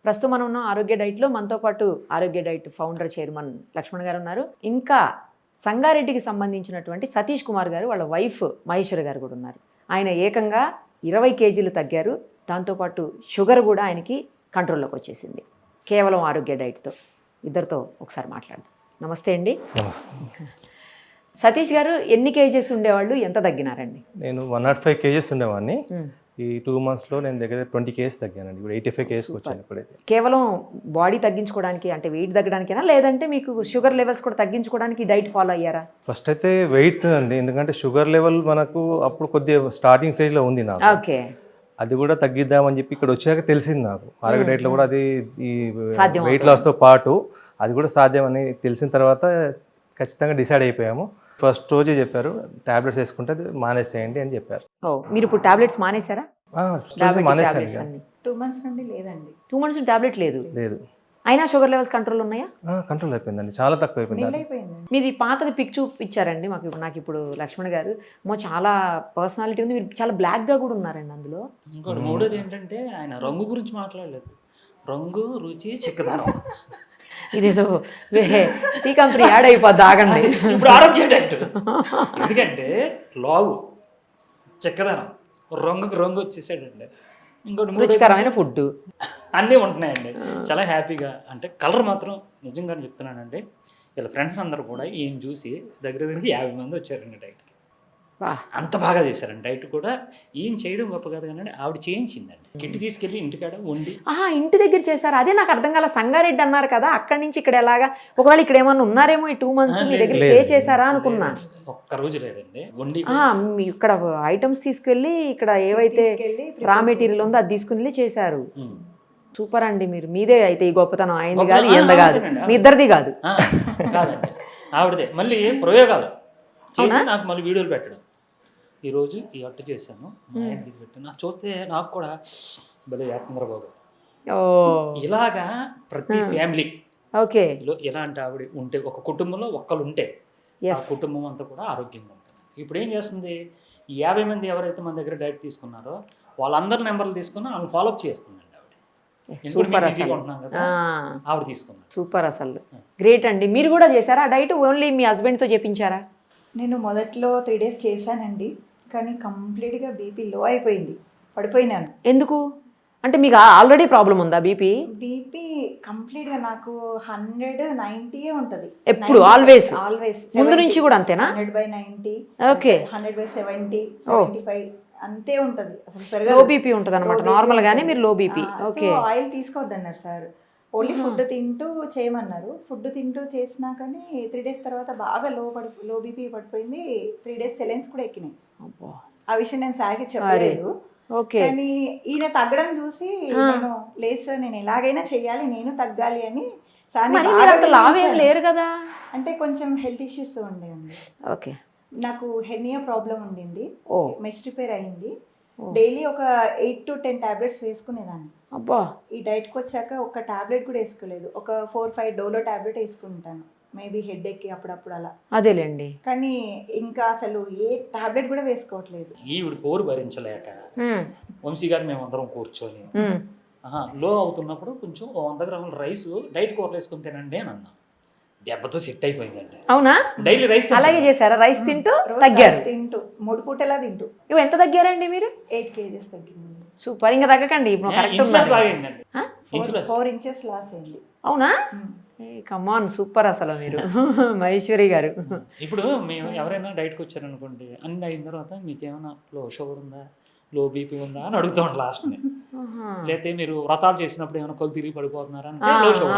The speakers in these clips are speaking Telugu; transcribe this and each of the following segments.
ప్రస్తుతం మనం ఉన్న ఆరోగ్య డైట్లో మనతో పాటు ఆరోగ్య డైట్ ఫౌండర్ చైర్మన్ లక్ష్మణ్ గారు ఉన్నారు. ఇంకా సంగారెడ్డికి సంబంధించినటువంటి సతీష్ కుమార్ గారు, వాళ్ళ వైఫ్ మహేశ్వరి గారు కూడా ఉన్నారు. ఆయన ఏకంగా 20 కేజీలు తగ్గారు. దాంతోపాటు షుగర్ కూడా ఆయనకి కంట్రోల్లోకి వచ్చేసింది కేవలం ఆరోగ్య డైట్తో. ఇద్దరితో ఒకసారి మాట్లాడదాం. నమస్తే అండి. సతీష్ గారు ఎన్ని కేజెస్ ఉండేవాళ్ళు, ఎంత తగ్గినారండి? నేను 105 కేజెస్ ఉండేవాడిని. ఈ 2 monthsలో నేను దగ్గర 20 కేజెస్ తగ్గానండి. ఇప్పుడు 85 కేజెస్కి వచ్చాను ఇప్పుడైతే. కేవలం బాడీ తగ్గించుకోవడానికి, అంటే వెయిట్ తగ్గడానికేనా, లేదంటే మీకు షుగర్ లెవెల్స్ కూడా తగ్గించుకోవడానికి డైట్ ఫాలో అయ్యారా? ఫస్ట్ అయితే వెయిట్ అండి, ఎందుకంటే షుగర్ లెవెల్ మనకు అప్పుడు కొద్దిగా స్టార్టింగ్ స్టేజ్లో ఉంది నాకు. ఓకే. అది కూడా తగ్గిద్దామని చెప్పి ఇక్కడ వచ్చాక తెలిసింది నాకు. ఆరోగ్య డైట్లో కూడా అది ఈ సాధ్యం వెయిట్ లాస్తో పాటు అది కూడా సాధ్యం అని తెలిసిన తర్వాత ఖచ్చితంగా డిసైడ్ అయిపోయాము. ఫస్ట్ రోజే చెప్పారు టాబ్లెట్స్ వేసుకుంటే మానేసేయండి అని చెప్పారు. మీరు ఇప్పుడు టాబ్లెట్స్ మానేశారా? మానేసాను. 2 months నుండి లేదండి. 2 months టాబ్లెట్ లేదు. అయినా షుగర్ లెవెల్స్ కంట్రోల్ ఉన్నాయా? కంట్రోల్ అయిపోయిందండి, చాలా తక్కువ అయిపోయింది. మీది పాతది పిక్ చూపించారండి నాకు ఇప్పుడు లక్ష్మణ్ గారు. చాలా పర్సనాలిటీ ఉంది, మీరు చాలా బ్లాక్గా కూడా ఉన్నారండి అందులో. ఇంకోటి మూడోది ఏంటంటే ఆయన రంగు గురించి మాట్లాడలేదు. రంగు, రుచి, చిక్కదనం. ఇదేదో టీ కంపెనీ యాడ్ అయిపోద్ది, ఆగండి. ఇప్పుడు ఆరోగ్యం డైట్ ఎందుకంటే లావు, చిక్కదనం, రంగుకి రంగు వచ్చేసాడండి. ఇంకోటి రుచికరమైన ఫుడ్ అన్నీ ఉంటున్నాయండి. చాలా హ్యాపీగా. అంటే కలర్ మాత్రం నిజంగా చెప్తున్నానండి, వీళ్ళ ఫ్రెండ్స్ అందరూ కూడా ఈయన చూసి దగ్గర 50 మంది వచ్చారండి డైట్కి. అంత బాగా చేశారండి డైట్ కూడా. ఈయన చేయడం గొప్ప కాదు కానీ ఆవిడ చేయించిందండి. కిట్టి తీసుకెళ్ళి ఇంటికాడ వండి. ఇంటి దగ్గర చేశారు. అదే నాకు అర్థం కాల. సంగారెడ్డి అన్నారు కదా, అక్కడి నుంచి ఇక్కడ ఎలాగా? ఒకవేళ ఇక్కడ ఏమన్నా ఉన్నారేమో ఈ 2 months మీ దగ్గర స్టే చేశారా అనుకున్నా. ఒక్క రోజు లేదండి, వండి ఇక్కడ ఐటమ్స్ తీసుకెళ్ళి ఇక్కడ ఏవైతే రా మెటీరియల్ ఉందో అది తీసుకుని చేశారు. సూపర్ అండి. మీదే అయితే ఈ గొప్పతనం. అయింది కాదు, ఎంత కాదు, మీ ఇద్దరిది కాదు. కాదండి, ఆవిడదే. మళ్ళీ ప్రయోగాలు చేసి నాకు మళ్ళీ వీడియోలు పెట్టడం. ఈరోజు ఈ అట్టు చేశాను, మా ఇంటికి పెట్టాను. నాకు చూస్తే నాకు కూడా భలే చంద్రబాబు. ఇలాగా ప్రతి ఫ్యామిలీ ఇలాంటి ఆవిడ ఉంటే, ఒక కుటుంబంలో ఒక్కరు ఉంటే ఆ కుటుంబం అంతా కూడా ఆరోగ్యంగా ఉంటుంది. ఇప్పుడు ఏం చేస్తుంది, ఈ 50 మంది ఎవరైతే మన దగ్గర డైట్ తీసుకున్నారో వాళ్ళందరి నెంబర్లు తీసుకుని వాళ్ళని ఫాలోఅప్ చేస్తుందండి ఆవిడ. సూపర్ అసలు. ఆవిడ తీసుకున్నారు. సూపర్ అసలు, గ్రేట్ అండి. మీరు కూడా చేశారా డైట్? ఓన్లీ మీ హస్బెండ్తో చేపించారా? నేను మొదట్లో 3 days చేశానండి, కానీ కంప్లీట్గా బీపీ లో అయిపోయింది, పడిపోయినాను. ఎందుకు అంటే మీకు ఆల్రెడీ ప్రాబ్లం ఉందా? బీపీ కంప్లీట్గా నాకు 190 ఉంటుంది ఎప్పుడు, ఆల్వేస్ ముందు నుంచి కూడా అంతేనా? 100/90, ఓకే, 100/70, 75 అంతే ఉంటుంది. అసలు లో బీపీ ఉంటుంది అనమాట నార్మల్ గానే. మీరు లో బీపీ. ఓకే. ఆయిల్ తీసుకోవద్దన్నారు సార్, ఓన్లీ ఫుడ్ తింటూ చేయమన్నారు. ఫుడ్ తింటూ చేసినా కానీ 3 days తర్వాత బాగా లో బీపీ పడిపోయింది. 3 days సెలెన్స్ కూడా ఎక్కినాయి. ఆ విషయం నేను సార్కి చెప్పలేదు. కానీ ఈయన తగ్గడం చూసి నేను ఎలాగైనా చెయ్యాలి, నేను తగ్గాలి అని లేరు కదా. అంటే కొంచెం హెల్త్ ఇష్యూస్ ఉండేయండి. ఓకే. నాకు హెర్నియా ప్రాబ్లం ఉండింది, మెస్ట్ రిపేర్ అయింది. డైలీ ఒక 8 to 10 టాబ్లెట్స్ వేసుకునేదాన్ని. అబ్బా, ఈ డైట్కి వచ్చాక ఒక టాబ్లెట్ కూడా వేసుకోలేదు. ఒక 4-5 డోలో టాబ్లెట్ వేసుకుంటాను, మేబీ హెడ్ ఎక్కి అప్పుడప్పుడు అలా. అదేలేండి. కానీ ఇంకా అసలు ఏ టాబ్లెట్ కూడా వేసుకోవట్లేదు. ఈవిడ పోరు భరించలేక వంశీ గారు మేము అందరం కూర్చొని లో అవుతున్నప్పుడు కొంచెం 100 grams రైస్ డైట్ కూరలు వేసుకుని తినండి అని అన్నా. దెబ్బతో సెట్ అయిపోయిందండి. అవునా? డైలీ రైస్ అలాగే చేశారా? రైస్ తింటూ తగ్గారు? తింటూ 3 పూటలా తింటూ. ఇవి ఎంత తగ్గారండి మీరు? 8 kgs తగ్గింది. సూపర్. ఇంకా తగ్గకండి. ఇప్పుడు 4 inches లాస్ అయింది. అవునా? కమాన్, సూపర్ అసలు మీరు. మహేశ్వరి గారు, ఇప్పుడు మేము ఎవరైనా డైట్కి వచ్చారనుకోండి, అన్ని అయిన తర్వాత మీకు ఏమైనా లో షుగర్ ఉందా, లో బీపీ ఉందా అని అడుగుతాం లాస్ట్ని. లేకపోతే మీరు వ్రతాలు చేసినప్పుడు ఏమైనా కొలు తిరిగి పడిపోతున్నారా అంటే లో షుగర్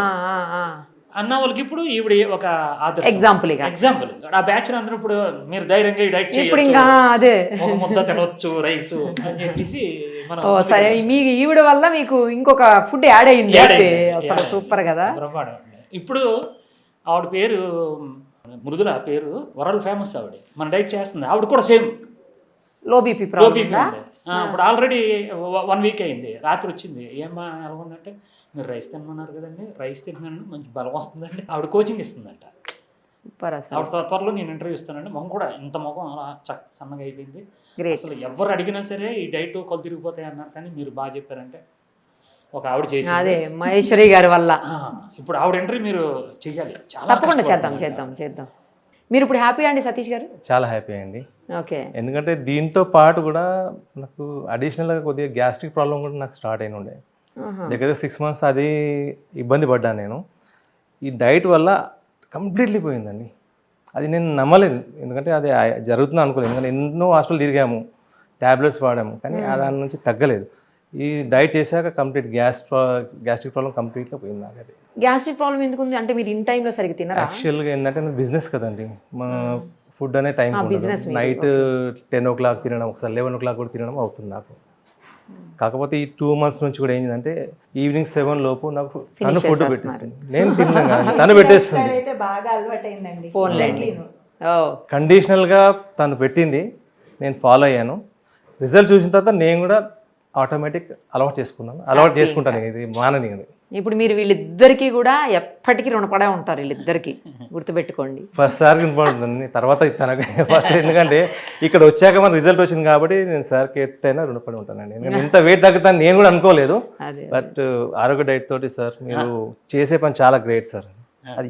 అన్న వాళ్ళకి ఇప్పుడు ఈవిడ ఒక ఎగ్జాంపుల్. ఆ బ్యాచ్ అందరూ ఇప్పుడు మీరు ధైర్యంగా ఈ డైట్ ఇప్పుడు ఇంకా అదే ఒక ముద్ద తినవచ్చు రైస్ అని చెప్పేసి. సరే, మీకు ఈవిడ వల్ల మీకు ఇంకొక ఫుడ్ యాడ్ అయింది. అసలు సూపర్ కదా. ఇప్పుడు ఆవిడ పేరు మృదుల, పేరు వరల్డ్ ఫేమస్. ఆవిడ మన డైట్ చేస్తుంది. ఆవిడ కూడా సేమ్ లో బీపీ ప్రాబ్లం. ఇప్పుడు ఆల్రెడీ 1 week అయింది. రాత్రి వచ్చింది, ఏమ్మా ఎలా ఉందంటే, మీరు రైస్ తినమన్నారు కదండి, రైస్ తిన్నాను, మంచి బలం వస్తుందండి. ఆవిడ కోచింగ్ ఇస్తుందంట. సూపర్ అసలు. ఆవిడ త్వరలో నేను ఇంటర్వ్యూ ఇస్తానండి. మొహం కూడా ఇంత మొహం అలా సన్నగా అయిపోయింది. అసలు ఎవరు అడిగినా సరే ఈ డైట్ కొలు తిరిగిపోతాయి అన్నారు, కానీ మీరు బాగా చెప్పారంటే ఒక ఆవిడ చేసి అదే మహేశ్వరి గారి వల్ల. ఇప్పుడు ఆవిడ ఎంట్రీ మీరు చెయ్యాలి, చాలా తప్పకుండా కష్టపడుతున్నారు. చేద్దాం. మీరు ఇప్పుడు హ్యాపీ అండి సతీష్ గారు? చాలా హ్యాపీ అండి. ఓకే. ఎందుకంటే దీంతో పాటు కూడా నాకు అడిషనల్గా కొద్దిగా గ్యాస్ట్రిక్ ప్రాబ్లం కూడా నాకు స్టార్ట్ అయిన ఉండే. దగ్గర 6 months అది ఇబ్బంది పడ్డాను నేను. ఈ డైట్ వల్ల కంప్లీట్లీ పోయిందండి. అది నేను నమ్మలేదు, ఎందుకంటే అది జరుగుతుందో అనుకోలేదు. ఎందుకంటే ఎన్నో హాస్పిటల్ తిరిగాము, ట్యాబ్లెట్స్ వాడాము, కానీ దాని నుంచి తగ్గలేదు. ఈ డైట్ చేశాక కంప్లీట్ గ్యాస్ట్రిక్ ప్రాబ్లం కంప్లీట్గా పోయింది నాకు. అది గ్యాస్ట్రిక్ ప్రాబ్లం ఎందుకు ఉంది అంటే మీరు ఇన్ టైంలో సరిగ్గా తినరా? యాక్చువల్గా ఏంటంటే బిజినెస్ కదండి, మన ఫుడ్ అనే టైం business మీరు. నైట్ 10 o'clock తినడం, ఒకసారి 11 o'clock కూడా తినడం అవుతుంది నాకు. కాకపోతే ఈ 2 months నుంచి కూడా ఏంటంటే ఈవినింగ్ 7 లోపు నాకు తను ఫుడ్ పెట్టేస్తుంది. నేను తిన్నాను కానీ తను పెట్టేస్తుంది. అయితే బాగా అలవాటైందండి. ఫోన్లేండి. ఓ కండిషనల్గా తను పెట్టింది, నేను ఫాలో అయ్యాను. రిజల్ట్ చూసిన తర్వాత నేను కూడా ఆటోమేటిక్ అలవాటు చేసుకుంటాను. ఇది మానని. ఇప్పుడు మీరు వీళ్ళిద్దరికీ కూడా ఎప్పటికీ రుణపడే ఉంటారు, వీళ్ళిద్దరికి గుర్తుపెట్టుకోండి. ఫస్ట్ సార్కి ఇంపార్టెంట్, తర్వాత తనకు ఫస్ట్. ఎందుకంటే ఇక్కడ వచ్చాక మన రిజల్ట్ వచ్చింది కాబట్టి నేను సార్కి ఎట్టయినా రుణపడి ఉంటానండి. ఎందుకంటే ఇంత వెయిట్ తగ్గుతాను నేను కూడా అనుకోలేదు. బట్ ఆరోగ్య డైట్ తోటి సార్ మీరు చేసే పని చాలా గ్రేట్ సార్. అది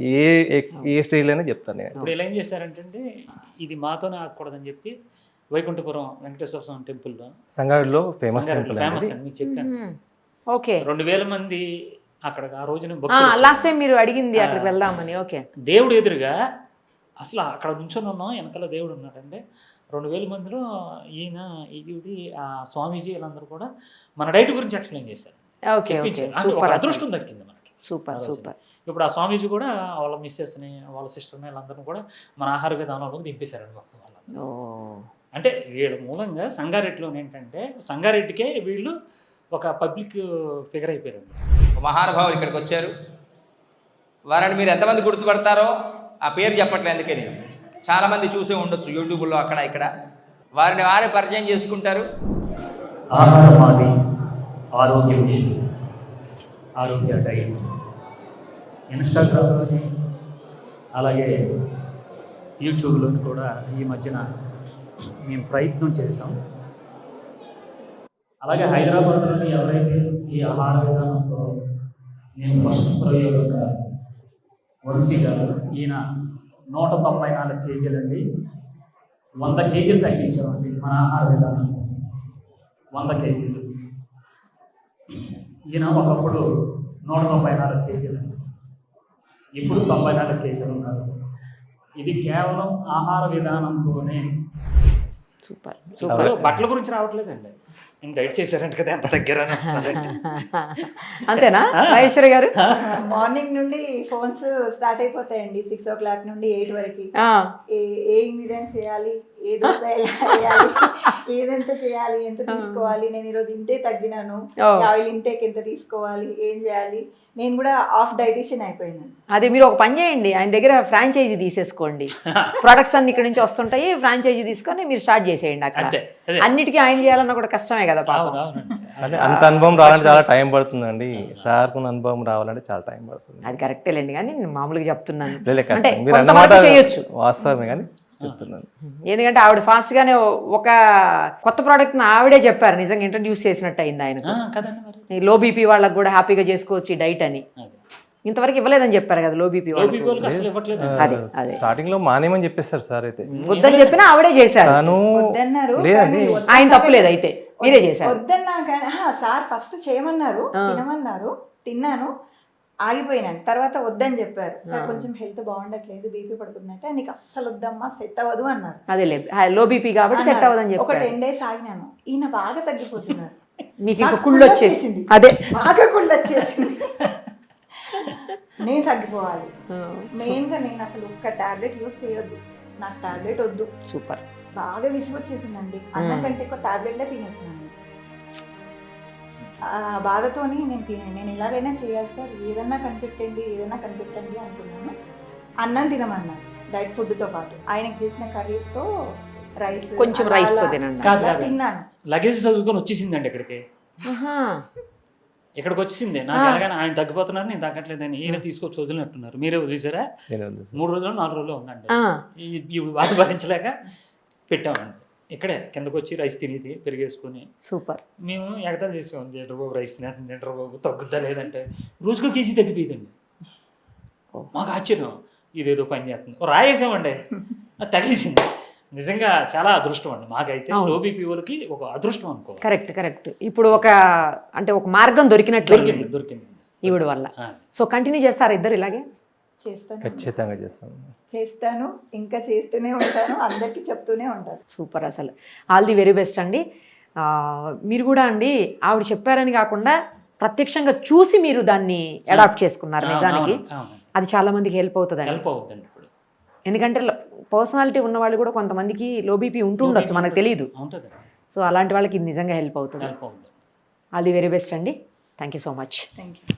ఏ స్టేజ్లో అయినా చెప్తాను నేను. ఇప్పుడు ఇలా ఏం చేశారంటే ఇది మాతోనే ఆగకూడదని చెప్పి వైకుంఠపురం వెంకటేశ్వర స్వామి టెంపుల్లో, సంగారెడ్డిలో ఫేమస్ టెంపుల్ ఫేమస్ అని మీకు చెప్పాను. ఓకే. 2000 మంది అక్కడ ఆ రోజున లాస్ట్ టైం మీరు అడిగింది అక్కడికి వెళ్దామని. ఓకే. దేవుడు ఎదురుగా అసలు అక్కడ నుంచొని ఉన్నాం, వెనకాల దేవుడు ఉన్నాడంటే 2000 మందిలో ఈయన ఈవిడి ఆ స్వామీజీ వీళ్ళందరూ కూడా మన డైట్ గురించి ఎక్స్ప్లెయిన్ చేశారు. ఓకే. ఒక అదృష్టం దక్కింది మనకి. సూపర్. ఇప్పుడు ఆ స్వామీజీ కూడా వాళ్ళ మిస్సెస్ని, వాళ్ళ సిస్టర్ని, వీళ్ళందరినీ కూడా మన ఆహార విధానంలోకి దింపేశారండి మొత్తం వాళ్ళందరూ. అంటే వీళ్ళ మూలంగా సంగారెడ్డిలో ఏంటంటే సంగారెడ్డికే వీళ్ళు ఒక పబ్లిక్ ఫిగర్ అయిపోయారు. మహానుభావులు ఇక్కడికి వచ్చారు. వారిని మీరు ఎంతమంది గుర్తుపడతారో ఆ పేరు చెప్పట్లేదు, అందుకే నేను చాలామంది చూసే ఉండొచ్చు యూట్యూబ్లో అక్కడ ఇక్కడ. వారిని వారే పరిచయం చేసుకుంటారు. ఆహారం మాది, ఆరోగ్యం మీది, ఆరోగ్య డైట్. ఇన్స్టాగ్రామ్లోని అలాగే యూట్యూబ్లోని కూడా ఈ మధ్యన మేము ప్రయత్నం చేసాం. అలాగే హైదరాబాద్లోని ఎవరైతే ఈ ఆహార విధానంతో నేను ఫస్ట్ ప్రయోగంగా వంశీ గారు, ఈయన 194 kgs, 100 kgs తగ్గించామండి మన ఆహార విధానం. 100 kgs. ఈయన ఒకప్పుడు 194 kgs, ఇప్పుడు 94 kgs ఉన్నారు. ఇది కేవలం ఆహార విధానంతోనే. సూపర్. బట్టల గురించి రావట్లేదండి, నేను డైట్ చేశారంట కదా ఎంత దగ్గర. అంతేనా మహేశ్వరి గారు? మార్నింగ్ నుండి ఫోన్స్ స్టార్ట్ అయిపోతాయండి 6 o'clock నుండి 8 వరకు. ఏ ఇంగ్రీడియంట్స్ చేయాలి, ఏ దోశ వేయాలి, ఏదెంత చేయాలి, ఎంత తీసుకోవాలి, నేను ఈరోజు ఇంటే తగ్గినాను, ఆయిల్ ఇంటేక్ ఎంత తీసుకోవాలి, ఏం చేయాలి. నేను కూడా ఆఫ్ డైటిషియన్ అయిపోయాను. అదే మీరు ఒక పని చేయండి, ఆయన దగ్గర ఫ్రాంచైజీ తీసేసుకోండి. ప్రొడక్ట్స్ అన్ని ఇక్కడ నుంచి వస్తుంటాయి, ఫ్రాంచైజీ తీసుకొని మీరు స్టార్ట్ చేసేయండి. అక్కడ అన్నిటికీ ఆయన చేయాలన్నా కూడా కష్టమే కదా పాపం. అంటే అంత అనుభవం రావాలంటే చాలా టైం పడుతుందండి. సార్కు అనుభవం రావాలంటే చాలా టైం పడుతుంది. అది కరెక్టేలేండి, కానీ నేను మామూలుగా చెప్తున్నాను. అంటే మీరు అన్నమాట చేయొచ్చు, వాస్తవమే కానీ చెప్తున్నాను. ఎందుకంటే ఆవిడ ఫాస్ట్ గానే ఒక కొత్త ప్రోడక్ట్ ఆవిడే చెప్పారు, నిజంగా ఇంట్రడ్యూస్ చేసినట్టు అయింది ఆయనకు. లో బీపీ వాళ్ళకి కూడా హ్యాపీగా చేసుకోవచ్చు ఈ డైట్ అని. ఇంతవరకు ఇవ్వలేదని చెప్పారు కదా లో బీపీ వాళ్ళకి. స్టార్టింగ్ లో మానేమని చెప్పేస్తారు సార్. అయితే వద్దని చెప్పినా ఆవిడే చేశారు. ఆయన తప్పులేదు, అయితే మీరే చేశారు. వద్దన్నా కానీ సార్ ఫస్ట్ చేయమన్నారు, తినమన్నారు, తిన్నాను, ఆగిపోయినాను. తర్వాత వద్దని చెప్పారు. సార్ కొంచెం హెల్త్ బాగుండట్లేదు, బీపీ పడుతుందంటే నీకు అస్సలు వద్దమ్మా, సెట్ అవ్వదు అన్నారు. అదే లో బీపీ కాబట్టి సెట్ అవ్వదని చెప్పి ఒక 10 days ఆగినాను. ఈయన బాగా తగ్గిపోతున్నారు. మీకు ఇంకా కుళ్ళు వచ్చేసింది. అదే బాగా కుళ్ళు వచ్చేసింది. నేను తగ్గిపోవాలి. మెయిన్గా నేను అసలు ఒక్క టాబ్లెట్ యూస్ చేయొద్దు, నాకు టాబ్లెట్ వద్దు. సూపర్. బాగా విసుగొచ్చేసిందండి. అన్నం కంటే ఎక్కువ టాబ్లెట్లే తినేసినాను. ఆ బాధతోని నేను ఎలాగైనా చేయాలి సార్, ఏదన్నా కనిపెట్టండి అనుకున్నాను. అన్నం తినమన్నారు డైట్ ఫుడ్తో పాటు. ఆయనకు చేసిన కర్రీస్తో రైస్, కొంచెం రైస్తో తినండి. తిన్నాను. లగేజ్ చదువుకొని వచ్చేసిందండి ఇక్కడికి. ఇక్కడికి వచ్చింది నాకు ఎలాగైనా ఆయన తగ్గిపోతున్నారు, నేను తగ్గట్లేదని ఈయన తీసుకొచ్చి వదిలినట్టున్నారు. మీరే వదిలేసారా? 3 రోజులు 4 రోజులు ఉందండి. ఈ బాధ భరించలేక పెట్టామండి. ఇక్కడే కిందకు వచ్చి రైస్ తినేది పెరిగేసుకొని సూపర్. మేము ఎగతాలు చేసాం, ఏంటర్ బాబు రైస్ తినేస్తుంది, ఏంటర్ బాబు తగ్గుద్దా లేదంటే రోజుకో కేజీ తగ్గిపోయిందండి. మాకు ఆశ్చర్యం, ఇదేదో పని చేస్తుంది. రాయేసామండి, అది తగిలిసింది. నిజంగా చాలా అదృష్టం అండి మాకైతే. లో బీపీ వాళ్ళకి ఒక అదృష్టం అనుకో. Correct correct. ఇప్పుడు ఒక మార్గం దొరికినట్లు దొరికింది ఈవిడ వల్ల. సో కంటిన్యూ చేస్తారా ఇద్దరు ఇలాగే? ఖచ్చితంగా చేస్తాను, ఇంకా చేస్తూనే ఉంటాను, అందరికీ చెప్తూనే ఉంటాను. సూపర్, అసలు ఆల్ ది వెరీ బెస్ట్ అండి. మీరు కూడా అండి ఆవిడ చెప్పారని కాకుండా ప్రత్యక్షంగా చూసి మీరు దాన్ని అడాప్ట్ చేసుకున్నారు. నిజానికి అది చాలా మందికి హెల్ప్ అవుతుంది. ఇప్పుడు ఎందుకంటే పర్సనాలిటీ ఉన్న వాళ్ళు కూడా కొంతమందికి లో బీపీ ఉంటుండొచ్చు, మనకు తెలియదు. సో అలాంటి వాళ్ళకి ఇది నిజంగా హెల్ప్ అవుతుంది. ఆల్ ది వెరీ బెస్ట్ అండి. Thank you so much. Thank you.